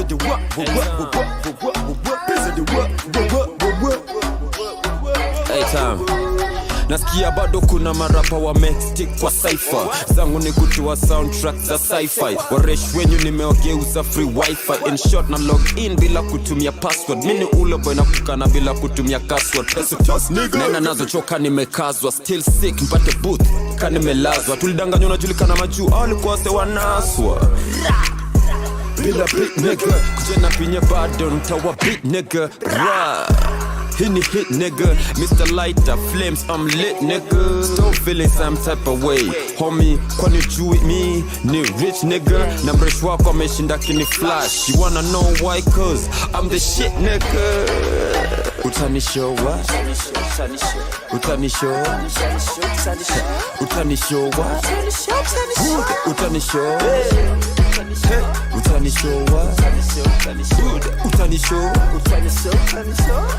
Busy the what? Busy the what? Hey time. Nasikia bado kuna marapa wa stick kwa cypher. Zangu ni kutoa soundtrack za sci-fi. Waresh wenyu nimeogeuza free wifi. In short na log in bila kutumia password. Mini ule boy na kukana bila kutumia password. Nena nazo choka nimekazwa. Still sick mpate booth kani melazwa. Tulidanganywa na julikana majuu alikuwa se wanaswa. Bila big nigga kujena pinye bado ntawa big nigga. Hini hit nigga, Mr. Lighter, flames, I'm lit nigga. Still feeling some type of way, homie. Kwani juu me, ni rich nigga. Na mresh wako ameshinda kini flash. You wanna know why? Cause I'm the shit nigga. Utanishow what? Utanishow what? Utanishow what?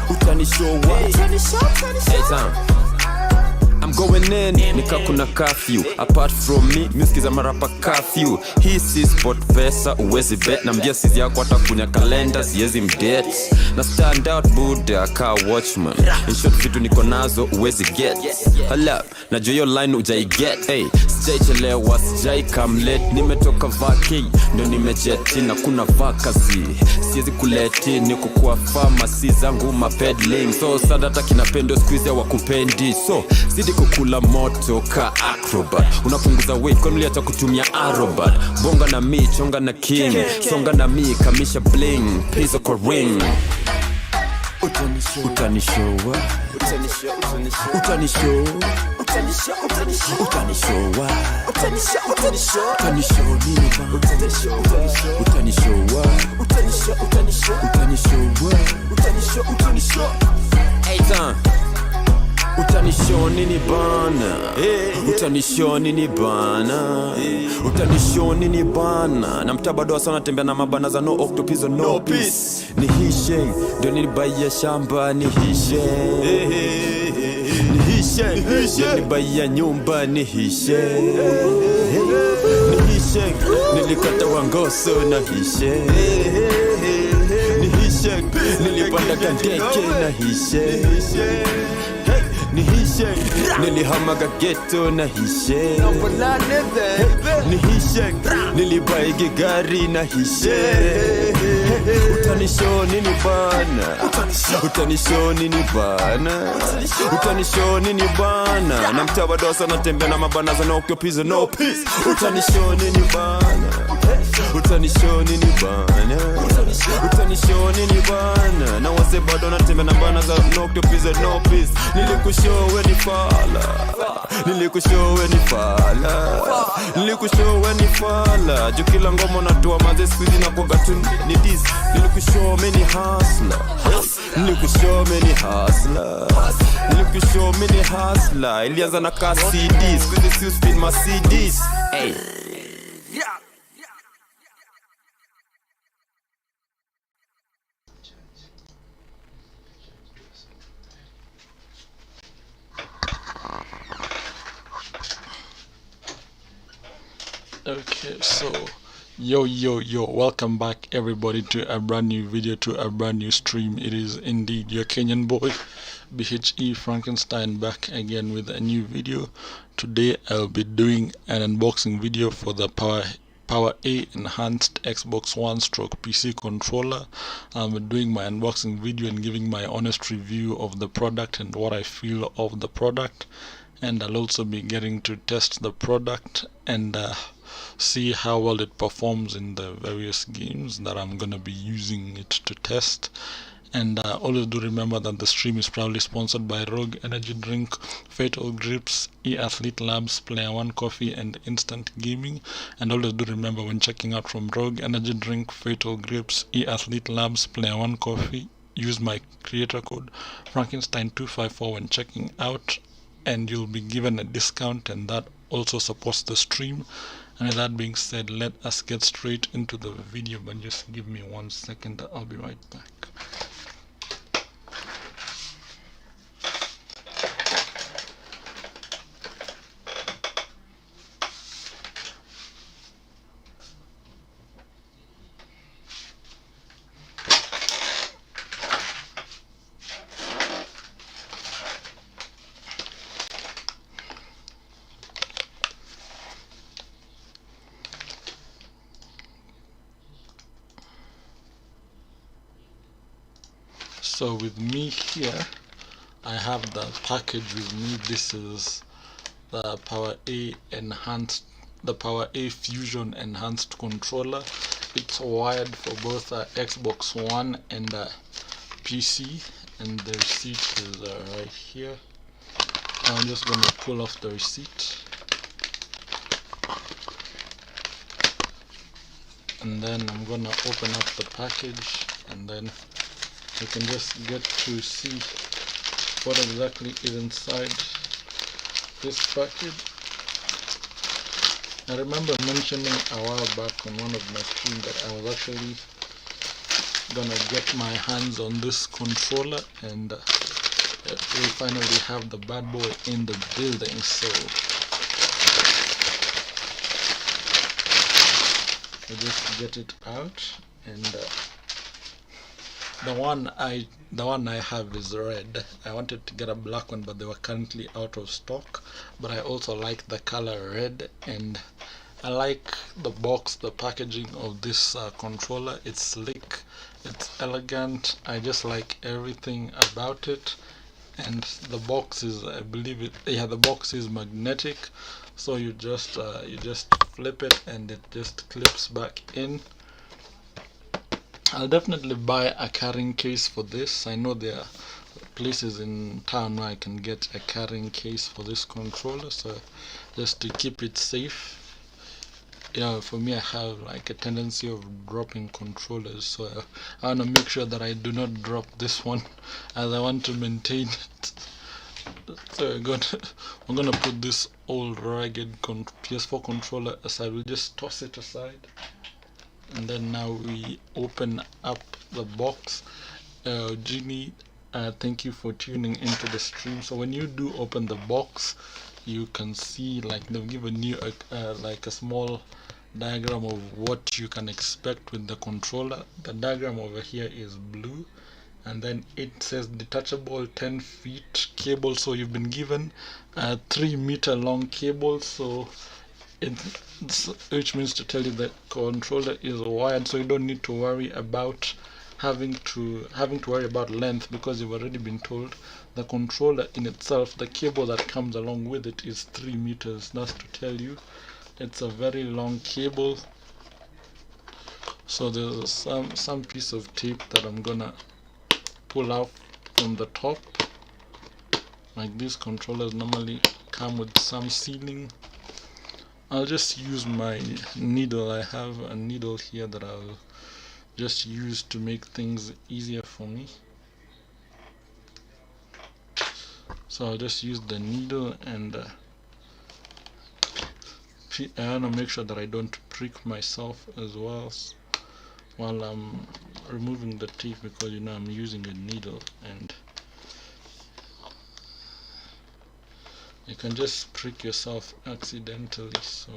Utanishow what? Hey time. I'm going in, nika kuna curfew. Apart from me, musikiza marapa curfew. Hii si sport pesa, uwezi bet. Na mbia sizi yako hata kunya kalenda, siyezi mdet. Na stand out Buddha, ka watchman. In short vitu niko nazo, uwezi get. Hala, na joyo line ujai get. Hey, sijai chelewa, sijai come late. Nimetoka vaki, ndo nimejeti na kuna vakazi. Siyezi kuleti, niko kwa pharmacy zangu mapedling. So sadata kinapendo squeeze ya wakupendi. So, zidi kukula moto ka acrobat. Unapunguza weight kwa mliacha kutumia aerobat. Bonga na mi, chonga na king. Songa na mi, kamisha bling. Piso kwa ring. Utanishow what? Utanishow what? Utanishow nini ba? Utanishow what? Hey time. Utanishow nini bana? Utanishow nini bana? Utanishow nini bana? Na mtabado sana tembea na mabana za no octopus no peace. Ni hishe, ndio nilibaya shamba ni hishe. Ni hishe, nilibaya nyumba ni hishe. Ni hishe, nilikata wangoso na hishe. Ni hishe, nilipanda kandeke na hishe. Ni hishe, nilihamaga ghetto na hishe. Ni hishe, nilibaigi gari na hishe. Utanishow nini bana? Utanishow nini bana? Utanishow nini bana? Na mtabado sana tembea na mabana za no peace no peace. Utanishow nini bana? Utanishow nini bana? Utanishow nini bana? Na wase bado na tembea na bana za no peace no peace. Nilikushow we ni fala. Nilikushow we ni fala. Nilikushow we ni fala. Juu kila ngoma natoa maze squeeze na kwa gatun ni this. Nilikushow me ni hustler. Nilikushow me ni hustler. Nilikushow me ni hustler. Ilianza na ka CDs. Squeeze si spin my CDs. Hey. Okay, so yo, welcome back everybody to a brand new video, to a brand new stream. It is indeed your Kenyan boy BHE Frankenstein back again with a new video. Today I'll be doing an unboxing video for the Power A enhanced Xbox One stroke PC controller. I'll be doing my unboxing video and giving my honest review of the product and what I feel of the product, and I'll also be getting to test the product and see how well it performs in the various games that I'm gonna be using it to test. And always do remember that the stream is proudly sponsored by Rogue Energy Drink, Fatal Grips, E-Athlete Labs, Player One Coffee, and Instant Gaming. And always do remember when checking out from Rogue Energy Drink, Fatal Grips, E-Athlete Labs, Player One Coffee, use my creator code Frankenstein254 when checking out, and you'll be given a discount, and that also supports the stream. And with that being said, let us get straight into the video, but just give me 1 second, I'll be right back. So with me here, I have the package with me. This is the Power A Fusion enhanced controller. It's wired for both Xbox One and PC, and the receipt is right here. I'm just going to pull off the receipt, and then I'm going to open up the package, and then you can just get to see what exactly is inside this package. I remember mentioning a while back on one of my streams that I was actually gonna get my hands on this controller, and we finally have the bad boy in the building. So I just get it out, and the one I have is red. I wanted to get a black one, but they were currently out of stock. But I also like the color red, and I like the box, the packaging of this controller. It's slick, it's elegant. I just like everything about it. And the box is, I believe it, yeah, the box is magnetic, so you just flip it and it just clips back in. I'll definitely buy a carrying case for this. I know there are places in town where I can get a carrying case for this controller, so just to keep it safe. Yeah, for me, I have like a tendency of dropping controllers, so I want to make sure that I do not drop this one, as I want to maintain it. So I'm gonna put this old ragged PS4 controller aside. We'll just toss it aside, and then now we open up the box. Jimmy, thank you for tuning into the stream. So when you do open the box, you can see like they've given you like a small diagram of what you can expect with the controller. The diagram over here is blue, and then it says detachable 10 feet cable. So you've been given a 3-meter long cable, so which means to tell you that controller is wired, so you don't need to worry about having to worry about length, because you've already been told the controller in itself, the cable that comes along with it, is 3 meters. That's to tell you it's a very long cable. So there's some piece of tape that I'm gonna pull out from the top. Like these controllers normally come with some sealing. I'll just use my needle. I have a needle here that I'll just use to make things easier for me. So I'll just use the needle, and I want to make sure that I don't prick myself as well while I'm removing the tape, because you know I'm using a needle and you can just prick yourself accidentally. So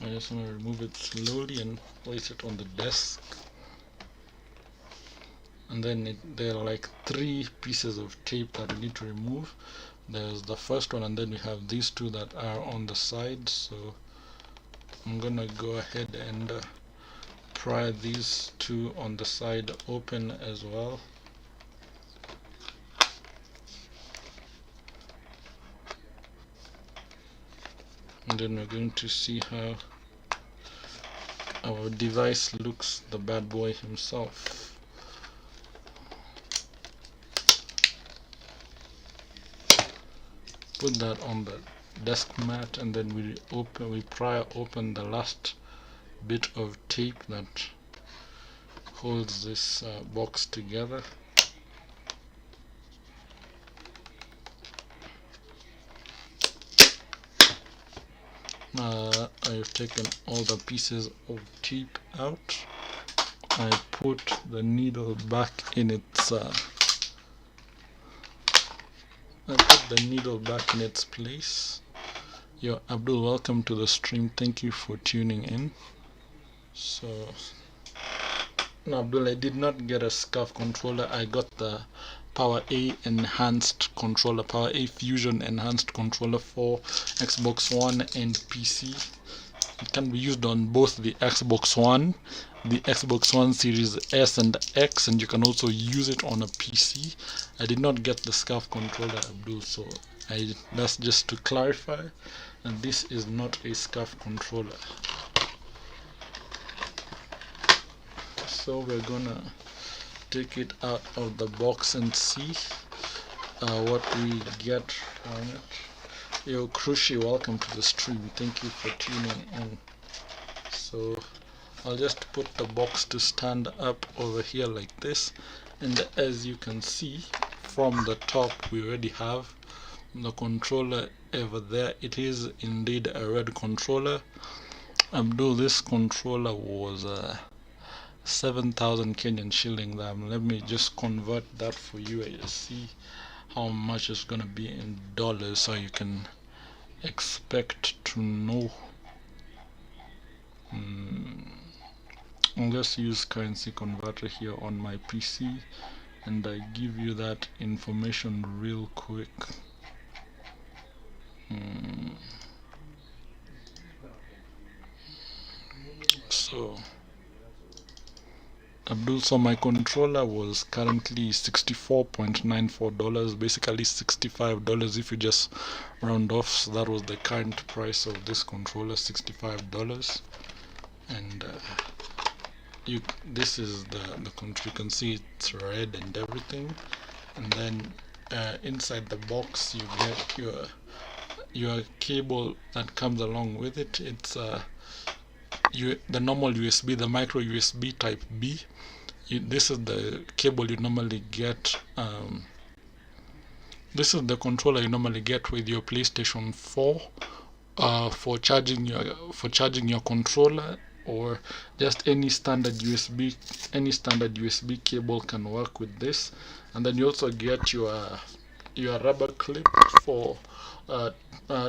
I just want to remove it slowly and place it on the desk. And then there are like 3 pieces of tape that we need to remove. There's the first one, and then we have these 2 that are on the side. So I'm gonna go ahead and pry these 2 on the side open as well. And then we're going to see how our device looks, the bad boy himself. Put that on the desk mat, and then we pry open the last bit of tape that holds this box together. I've taken all the pieces of tape out. I put the needle back in its place. Yo, Abdul, welcome to the stream. Thank you for tuning in. So No, Abdul, I did not get a SCAF controller. I got the Power A enhanced controller, Power A Fusion enhanced controller for Xbox One and PC. It can be used on both the Xbox One, the Xbox One Series S and X, and you can also use it on a PC. I did not get the SCAF controller, Abdul, so that's just to clarify, and this is not a SCAF controller. So we're gonna take it out of the box and see what we get from it. Yo, Krushi, welcome to the stream. Thank you for tuning in. So I'll just put the box to stand up over here like this, and as you can see from the top, we already have the controller over there. It is indeed a red controller. Abdul, this controller was 7,000 Kenyan shilling. Let me just convert that for you and see how much it's gonna be in dollars, so you can expect to know. I'll just use currency converter here on my PC, and I give you that information real quick. So Abdul, so my controller was currently $64.94, basically $65 if you just round off. So that was the current price of this controller, $65. And this is the control. You can see it's red and everything. And then inside the box you get your cable that comes along with it. It's the normal USB, the micro USB type B. This is the cable you normally get. This is the controller you normally get with your PlayStation 4 for charging your controller, or just any standard USB cable can work with this. And then you also get your rubber clip for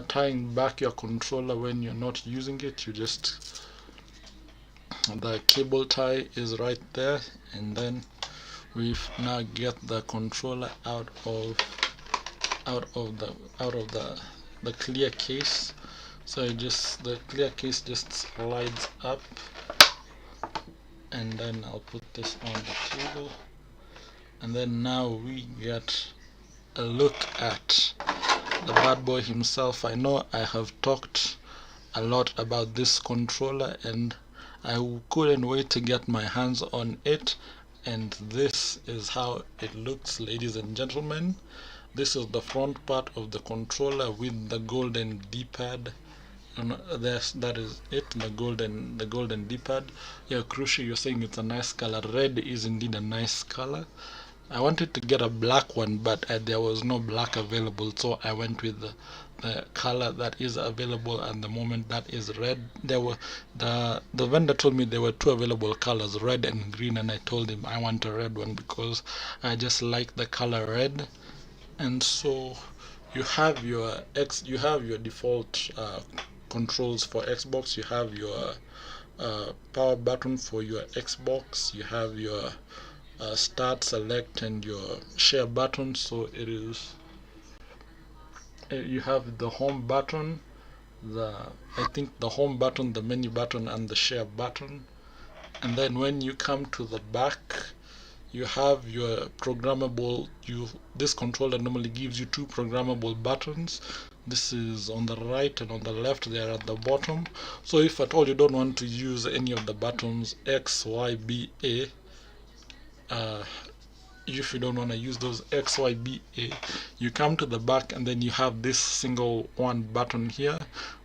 tying back your controller when you're not using it. You just, the cable tie is right there, and then we now get the controller out of the clear case. So the clear case just slides up, and then I'll put this on the table, and then now we get a look at the bad boy himself. I know I have talked a lot about this controller, and I couldn't wait to get my hands on it, and this is how it looks, ladies and gentlemen. This is the front part of the controller with the golden D-pad. That is it, the golden D-pad. Yeah, Crucial, you're saying it's a nice color. Red is indeed a nice color. I wanted to get a black one, but there was no black available, so I went with the color that is available at the moment, that is red. The vendor told me there were two available colors, red and green, and I told him I want a red one because I just like the color red. And so you have your default controls for Xbox. You have your power button for your Xbox. You have your start, select, and your share button. So it is, you have the home button, the home button, the menu button, and the share button. And then when you come to the back, you have your programmable. This controller normally gives you two programmable buttons. This is on the right, and on the left they are at the bottom. So if at all you don't want to use any of the buttons X, Y, B, A, if you don't want to use those X, Y, B, A, you come to the back, and then you have this single one button here.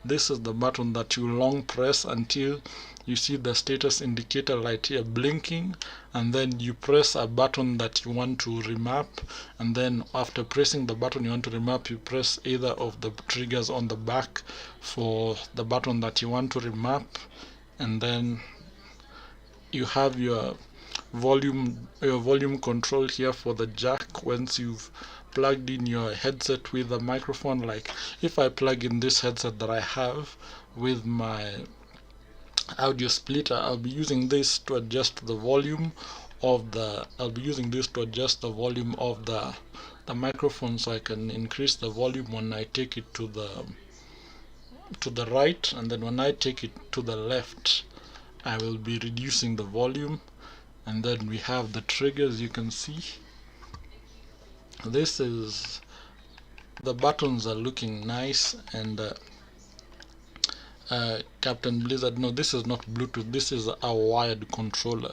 This is the button that you long press until you see the status indicator light here blinking, and then you press a button that you want to remap, and then after pressing the button you want to remap, you press either of the triggers on the back for the button that you want to remap, and then you have your volume control here for the jack. Once you've plugged in your headset with a microphone, like if I plug in this headset that I have with my audio splitter. I'll be using this to adjust the volume of the microphone, so I can increase the volume when I take it to the right, and then when I take it to the left I will be reducing the volume. And then we have the triggers. You can see this is, the buttons are looking nice, and Captain Blizzard, no, this is not Bluetooth, this is a wired controller.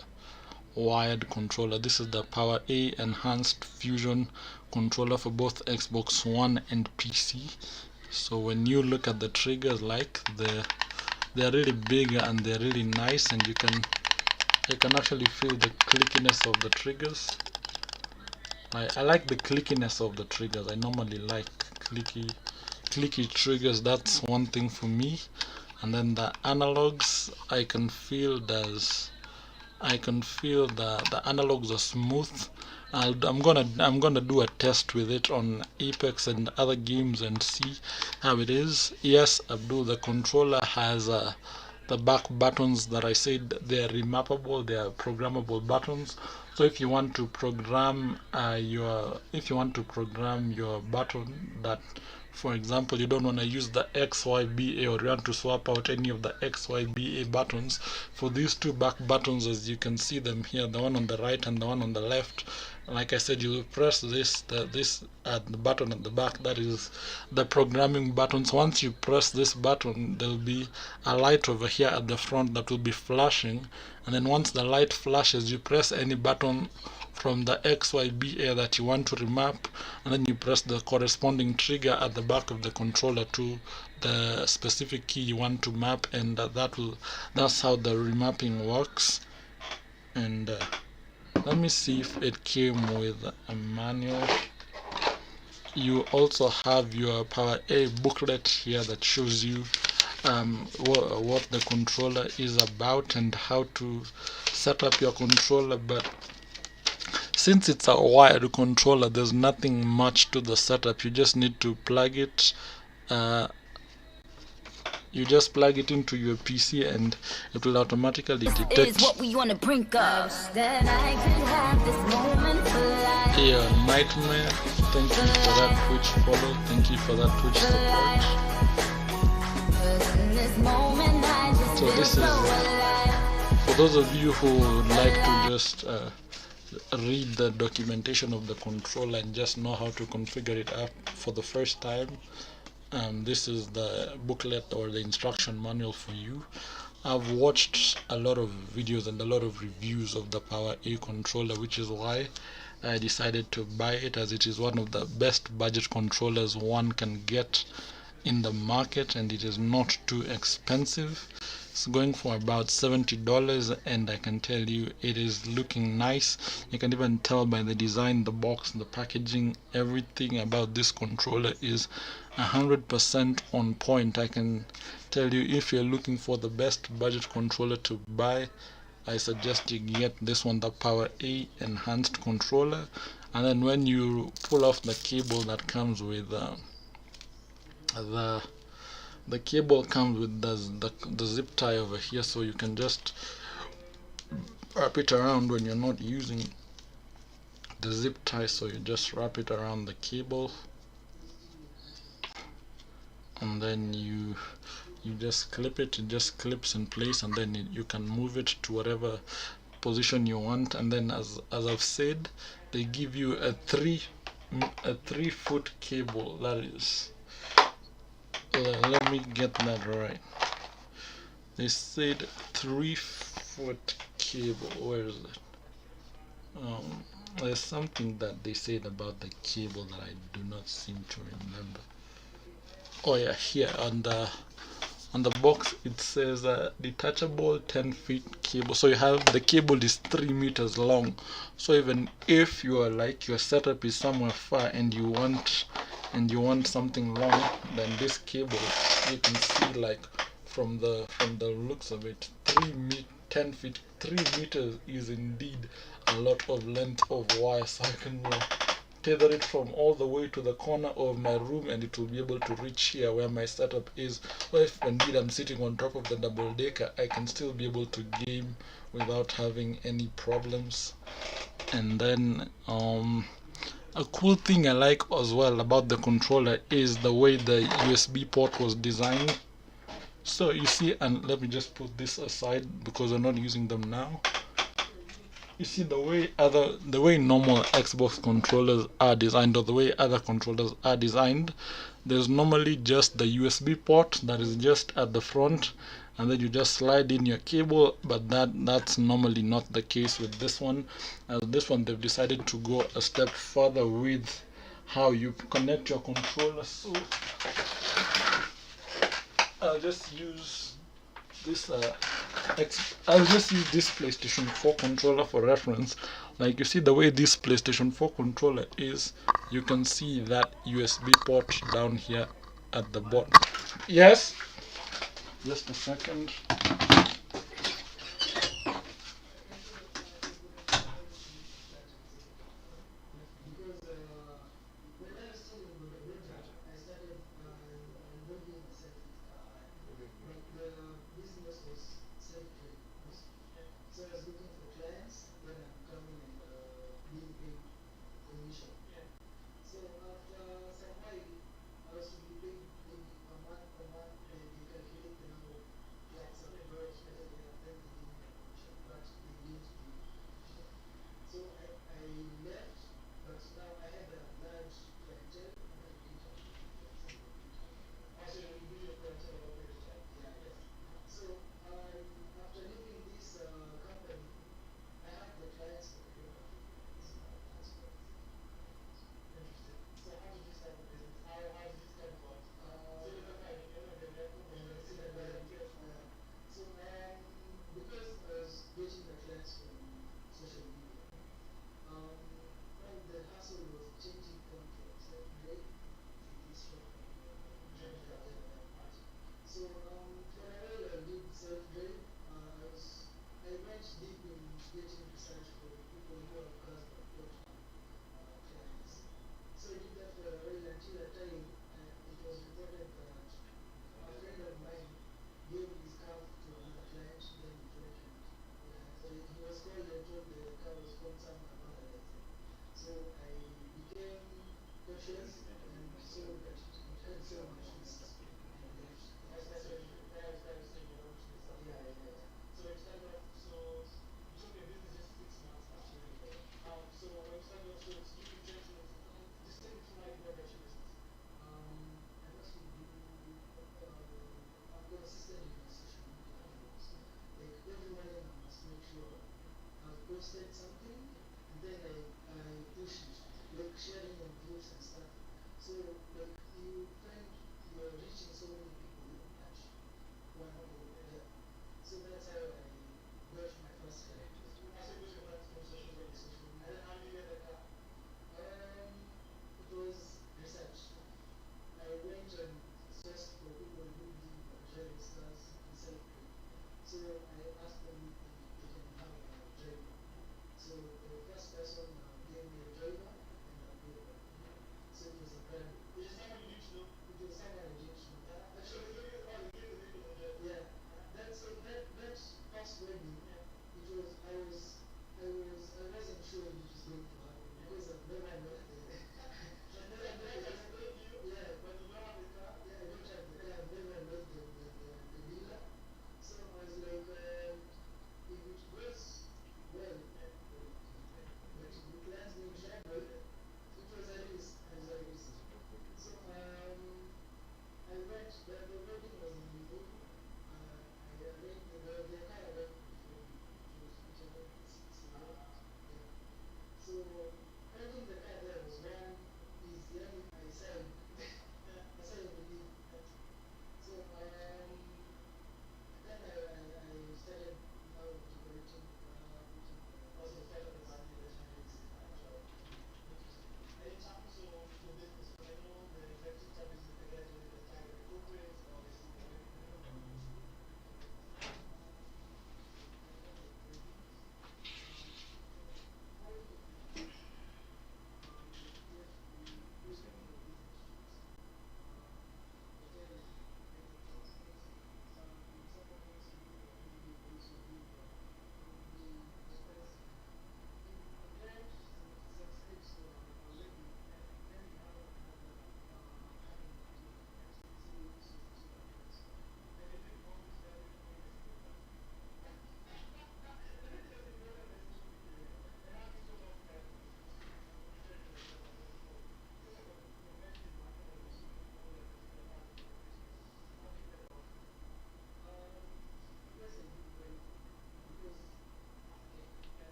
This is the Power A enhanced fusion controller for both Xbox One and PC. So when you look at the triggers, like they're really big and they're really nice, and you can actually feel the clickiness of the triggers. I like the clickiness of the triggers. I normally like clicky triggers. That's one thing for me. And then the analogs, I can feel the analogs are smooth. I'm gonna do a test with it on Apex and other games and see how it is. Yes, Abdul, the controller has the back buttons that I said, they're remappable, they are programmable buttons. So if you want to program your button that, for example, you don't want to use the XYBA, or you want to swap out any of the XYBA buttons, for these two back buttons, as you can see them here, the one on the right and the one on the left, like I said, you press the button at the back, that is the programming buttons. Once you press this button, there will be a light over here at the front that will be flashing, and then once the light flashes, you press any button from the XYBA that you want to remap, and then you press the corresponding trigger at the back of the controller to the specific key you want to map, and that's how the remapping works. And let me see if it came with a manual. You also have your Power A booklet here that shows you what the controller is about and how to set up your controller. But since it's a wired controller, there's nothing much to the setup. You just need to plug it into your PC, and it will automatically detect. What we on the brink of. Yeah, Nightmare, thank you for that Twitch follow, thank you for that Twitch support. So this is for those of you who would like to just read the documentation of the controller and just know how to configure it up for the first time. This is the booklet or the instruction manual for you. I've watched a lot of videos and a lot of reviews of the Power A controller, which is why I decided to buy it, as it is one of the best budget controllers one can get in the market, and it is not too expensive. It's going for about $70, and I can tell you it is looking nice. You can even tell by the design, the box, the packaging, everything about this controller is 100% on point. I can tell you, if you're looking for the best budget controller to buy, I suggest you get this one, the Power A enhanced controller. And then when you pull off the cable that comes with the cable comes with the zip tie over here, so you can just wrap it around when you're not using the zip tie. So you just wrap it around the cable, and then you just clip it. It just clips in place, and then you can move it to whatever position you want. And then, as I've said, they give you a 3-foot cable. That is, let me get that right. They said 3-foot cable. Where is it? There's something that they said about the cable that I do not seem to remember. Oh yeah, here on the box it says detachable 10-feet cable. So you have, the cable is 3 meters long. So even if you are like, your setup is somewhere far and you want something long, then this cable, you can see, like, from the looks of it, 10 feet, 3 meters is indeed a lot of length of wire. So I can tether it from all the way to the corner of my room, and it will be able to reach here where my setup is. Or if indeed I'm sitting on top of the double decker, I can still be able to game without having any problems. And then a cool thing I like as well about the controller is the way the USB port was designed. So you see, and let me just put this aside because I'm not using them now. You see the way normal Xbox controllers are designed, or the way other controllers are designed, there's normally just the USB port that is just at the front, and then you just slide in your cable. But that's normally not the case with this one. This one, they've decided to go a step further with how you connect your controller. So I'll just use this I'll just use this PlayStation 4 controller for reference. Like, you see the way this PlayStation 4 controller is, you can see that USB port down here at the bottom. Yes, just a second.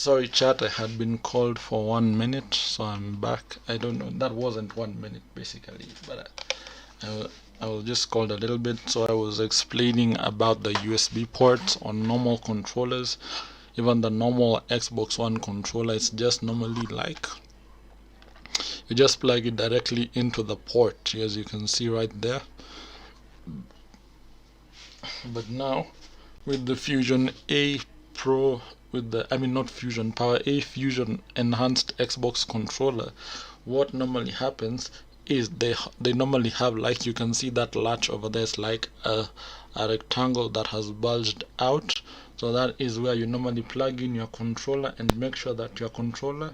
Sorry chat, I had been called for 1 minute, so I'm back. I don't know, that wasn't 1 minute basically, but I was just called a little bit. So I was explaining about the USB ports on normal controllers. Even the normal Xbox One controller, it's just normally like you just plug it directly into the port, as you can see right there. But now with the Fusion A Pro, with the not Fusion, Power A Fusion enhanced Xbox controller, what normally happens is they normally have, like you can see that latch over there is like a rectangle that has bulged out. So that is where you normally plug in your controller and make sure that your controller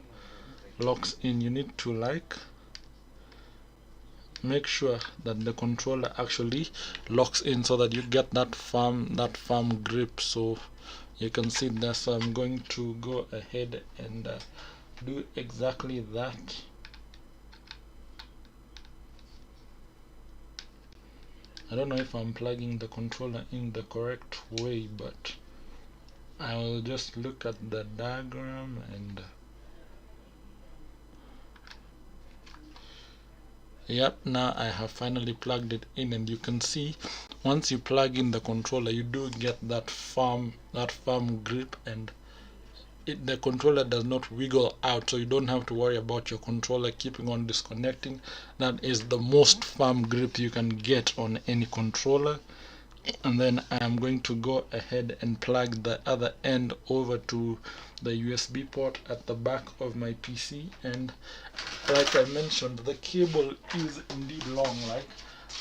locks in. You need to make sure that the controller actually locks in so that you get that firm grip. So you can see that. So I'm going to go ahead and do exactly that. I don't know if I'm plugging the controller in the correct way, but I will just look at the diagram and yep, now I have finally plugged it in, and you can see once you plug in the controller you do get that firm grip, and the controller does not wiggle out, so you don't have to worry about your controller keeping on disconnecting. That is the most firm grip you can get on any controller. And then I am going to go ahead and plug the other end over to the USB port at the back of my PC. And like I mentioned, the cable is indeed long, like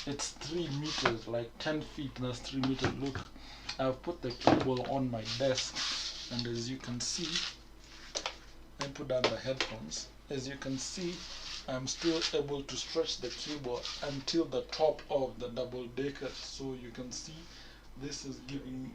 it's 3 meters, like 10 feet. That's 3 meters. Look, I've put the cable on my desk, and as you can see, I put down the headphones. As you can see, I'm still able to stretch the cable until the top of the double decker. So you can see this is giving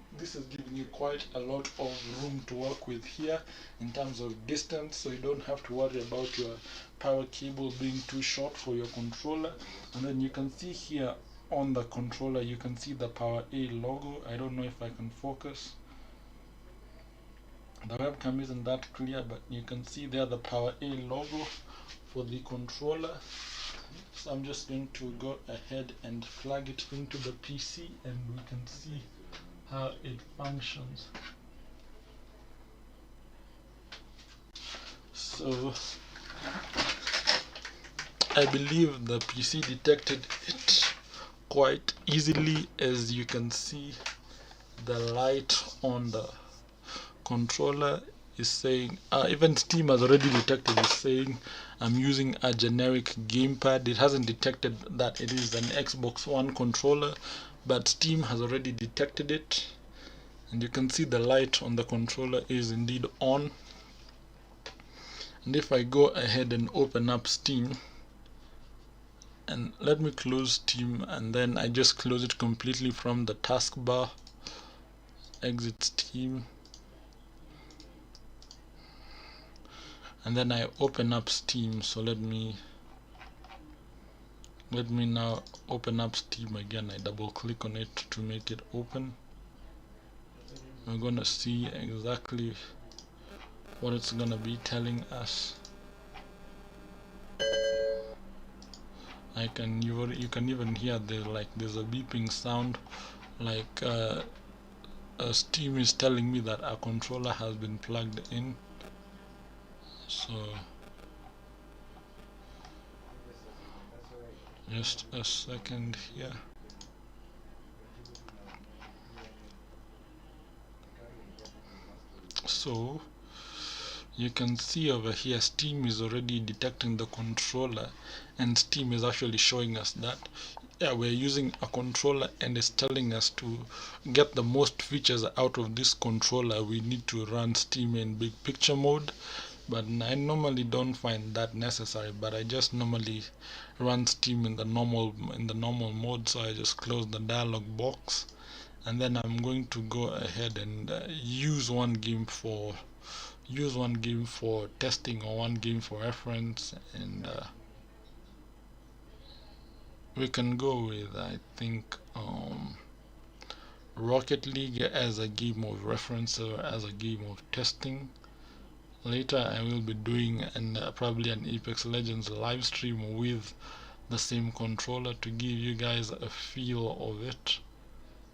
you quite a lot of room to work with here in terms of distance, so you don't have to worry about your power cable being too short for your controller. And then you can see here on the controller, you can see the Power A logo. I don't know if I can focus. The webcam isn't that clear, but you can see there the Power A logo for the controller. So I'm just going to go ahead and plug it into the PC, and we can see how it functions. So I believe the PC detected it quite easily. As you can see, the light on the controller is saying, even Steam has already detected, is saying I'm using a generic gamepad. It hasn't detected that it is an Xbox One controller, but Steam has already detected it. And you can see the light on the controller is indeed on. And if I go ahead and open up Steam, and let me close Steam, and then I just close it completely from the taskbar, exit Steam, and then I open up Steam. So let me now open up Steam again. I double click on it to make it open. We're gonna see exactly what it's gonna be telling us. You can even hear there's a beeping sound, like Steam is telling me that our controller has been plugged in. So just a second here. So you can see over here Steam is already detecting the controller, and Steam is actually showing us that we're using a controller, and it's telling us to get the most features out of this controller we need to run Steam in big picture mode. But I normally don't find that necessary, but I just normally run Steam in the normal mode. So I just close the dialog box, and then I'm going to go ahead and use one game for testing, or one game for reference, and we can go with, I think, Rocket League as a game of reference or as a game of testing. later I will be doing probably an Apex Legends live stream with the same controller to give you guys a feel of it.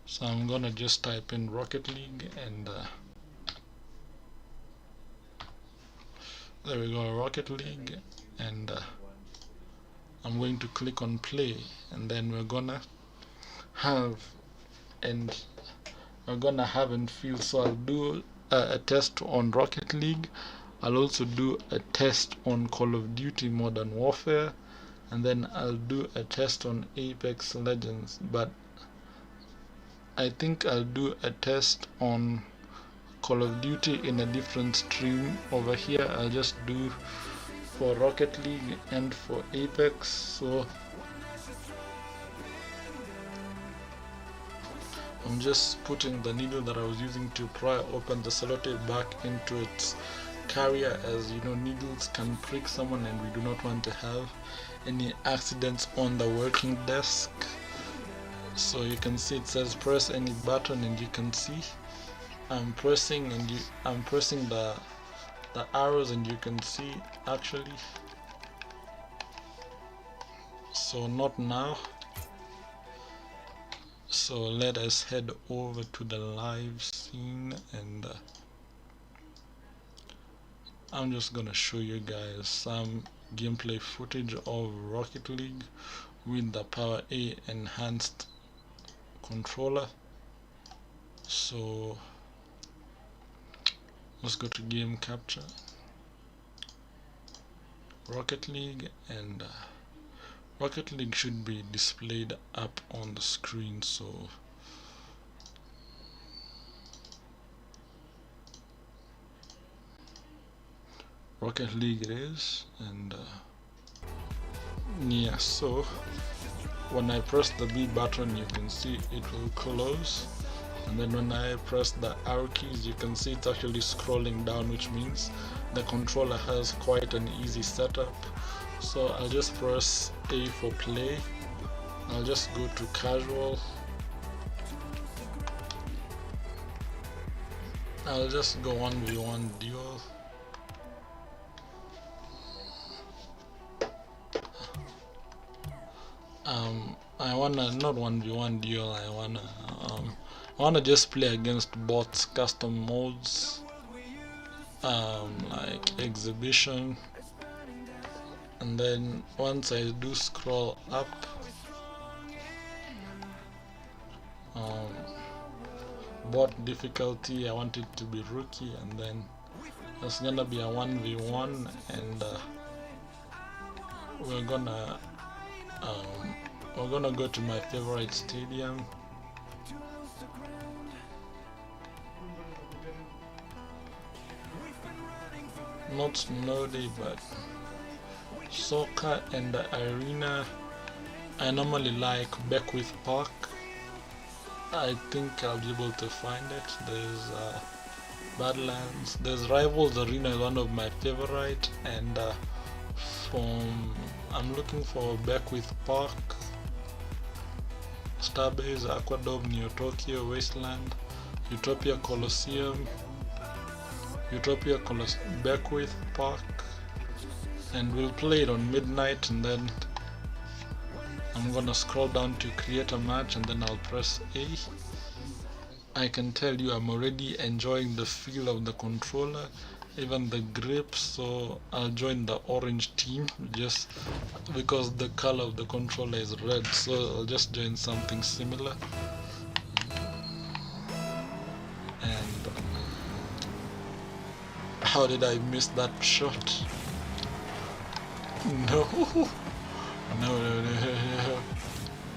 So I'm gonna just type in Rocket League, and there we go, Rocket League, and I'm going to click on play, and then we're gonna have and feel. So I'll do a test on Rocket League. I'll also do a test on Call of Duty Modern Warfare, and then I'll do a test on Apex Legends. But I think I'll do a test on Call of Duty in a different stream. Over here I'll just do for Rocket League and for Apex. So I'm just putting the needle that I was using to pry open the sellotape back into its carrier, as you know, needles can prick someone and we do not want to have any accidents on the working desk. So you can see it says press any button, and you can see I'm pressing the arrows, and you can see actually. So not now. So let us head over to the live scene, and I'm just gonna show you guys some gameplay footage of Rocket League with the Power A enhanced controller. So let's go to game capture, Rocket League, and Rocket League should be displayed up on the screen. So Rocket League it is, and yeah, so when I press the B button, you can see it will close, and then when I press the arrow keys, you can see it's actually scrolling down, which means the controller has quite an easy setup. So I'll just press A for play. I'll just go to casual. I'll just go 1v1 duel. I wanna not 1v1 duel. I wanna just play against bots, custom modes, like exhibition. And then once I do scroll up, bot difficulty, I want it to be rookie, and then it's gonna be a 1v1, and we're gonna go to my favorite stadium. Not snow day, but soccer and the arena. I normally like Beckwith Park. I think I'll be able to find it. There's Badlands. There's Rivals Arena, is one of my favorite, and I'm looking for Beckwith Park, Starbase, Aquadome, Neo Tokyo, Wasteland, Utopia Coliseum, Beckwith Park, and we'll play it on midnight, and then I'm gonna scroll down to create a match, and then I'll press A. I can tell you I'm already enjoying the feel of the controller, even the grip, so I'll join the orange team just because the color of the controller is red, so I'll just join something similar. And how did I miss that shot? No. No.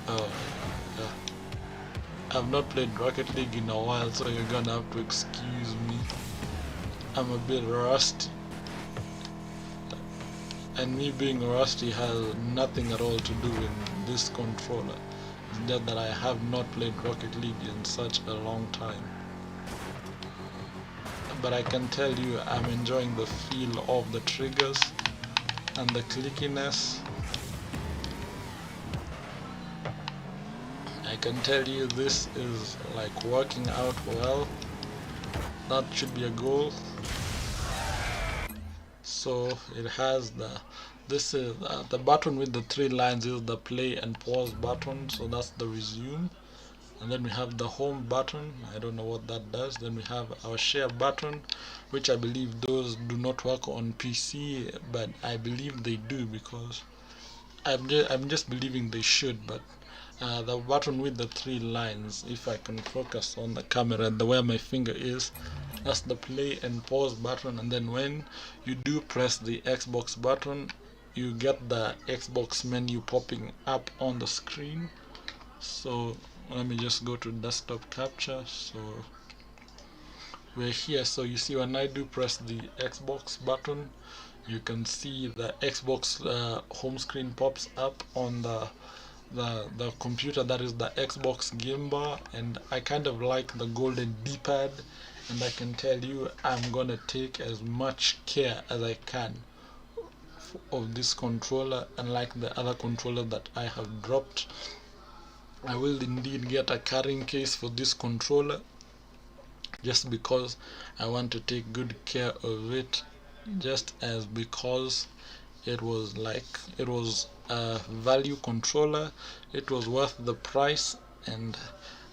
Oh, yeah. I've not played Rocket League in a while, so you're gonna have to excuse me. I'm a bit rusty, and me being rusty has nothing at all to do with this controller. It's just that I have not played Rocket League in such a long time. But I can tell you I'm enjoying the feel of the triggers and the clickiness. I can tell you this is like working out well. That should be a goal. So it has this is the button with the three lines is the play and pause button, so that's the resume. And then we have the home button, I don't know what that does. Then we have our share button, which I believe those do not work on PC, but I believe they do, because I'm just believing they should. But the button with the three lines, if I can focus on the camera the way my finger is, that's the play and pause button. And then when you do press the Xbox button, you get the Xbox menu popping up on the screen. So let me just go to desktop capture. So we're here. So you see, when I do press the Xbox button, you can see the Xbox home screen pops up on the computer, that is the Xbox game bar. And I kind of like the golden D-pad, and I can tell you I'm gonna take as much care as I can of this controller. Unlike the other controller that I have dropped, I will indeed get a carrying case for this controller, just because I want to take good care of it, just as because it was a value controller. It was worth the price, and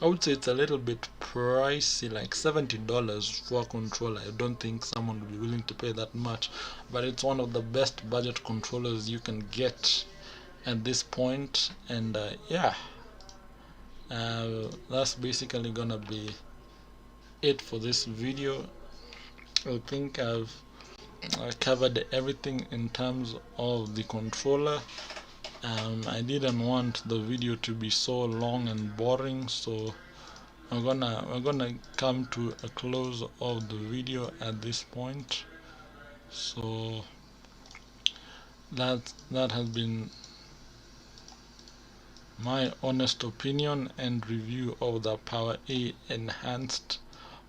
I would say it's a little bit pricey, like $70 for a controller. I don't think someone would be willing to pay that much, but it's one of the best budget controllers you can get at this point. And yeah, that's basically gonna be it for this video. I think I've covered everything in terms of the controller. I didn't want the video to be so long and boring, so we're gonna come to a close of the video at this point. So that has been my honest opinion and review of the Power A Enhanced,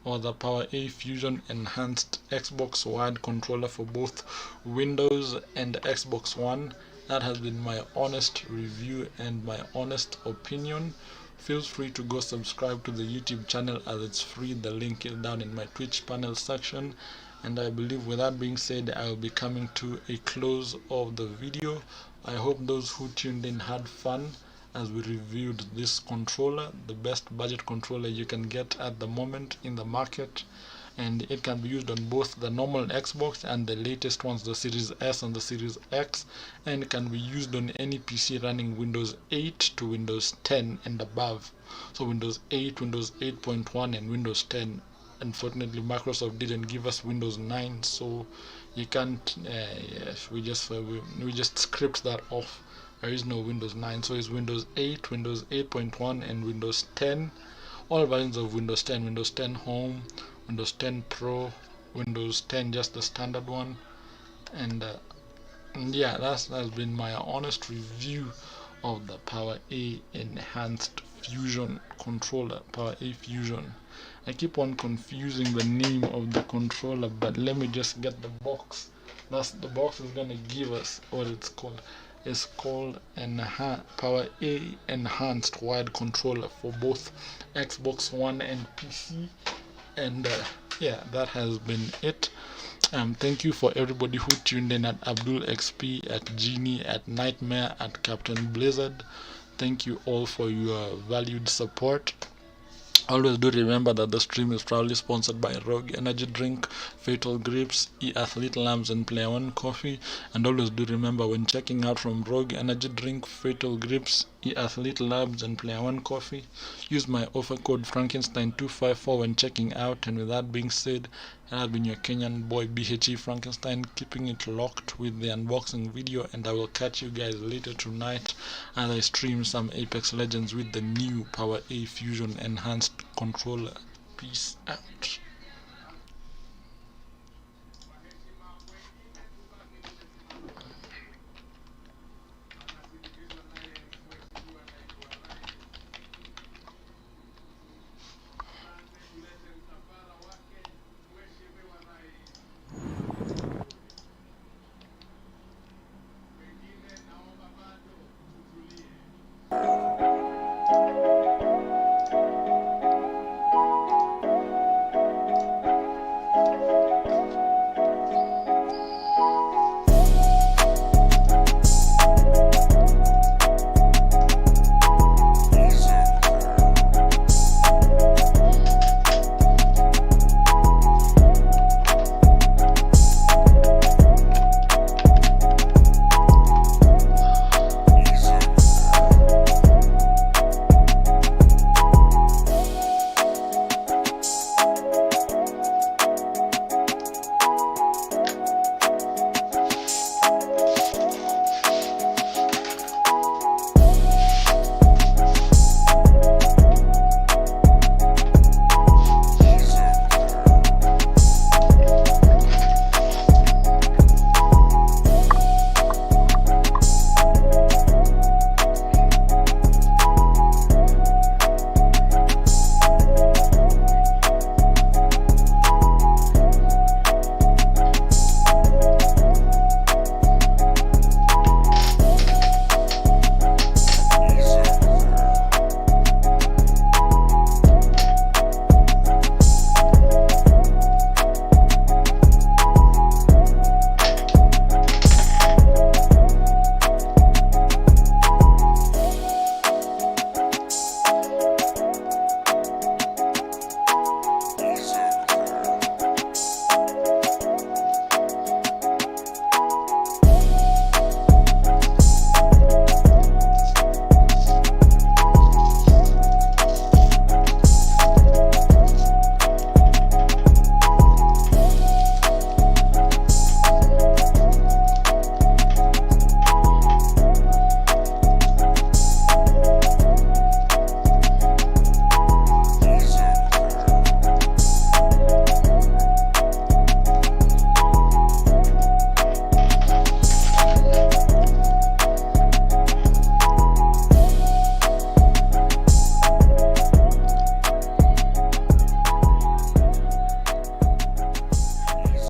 or the Power A Fusion Enhanced Xbox Wired controller for both Windows and Xbox One. That has been my honest review and my honest opinion. Feel free to go subscribe to the YouTube channel, as it's free. The link is down in my Twitch panel section. And I believe, with that being said, I will be coming to a close of the video. I hope those who tuned in had fun as we reviewed this controller, the best budget controller you can get at the moment in the market. And it can be used on both the normal Xbox and the latest ones, the Series S and the Series X, and it can be used on any PC running Windows 8 to Windows 10 and above. So Windows 8, Windows 8.1 and Windows 10. Unfortunately, Microsoft didn't give us Windows 9, so you can't we just script that off. There is no Windows 9, so it's Windows 8, Windows 8.1 and Windows 10. All versions of Windows 10, Windows 10 Home, Windows 10 Pro, Windows 10 just the standard one. And yeah, that's been my honest review of the Power A Enhanced Fusion controller, Power A Fusion. I keep on confusing the name of the controller, but let me just get the box. The box is gonna give us what it's called. It's called Power A Enhanced Wired controller for both Xbox One and PC. And yeah, that has been it. Thank you for everybody who tuned in, at Abdul XP, at Genie, at Nightmare, at Captain Blizzard. Thank you all for your valued support. Always do remember that the stream is proudly sponsored by Rogue Energy Drink, Fatal Grips, E-Athlete Lambs and Player One Coffee. And always do remember, when checking out from Rogue Energy Drink, Fatal Grips, E-Athlete Labs and Player One Coffee, use my offer code Frankenstein254 when checking out. And with that being said, I have been your Kenyan boy BHE Frankenstein, keeping it locked with the unboxing video, and I will catch you guys later tonight as I stream some Apex Legends with the new Power A Fusion Enhanced controller. Peace out.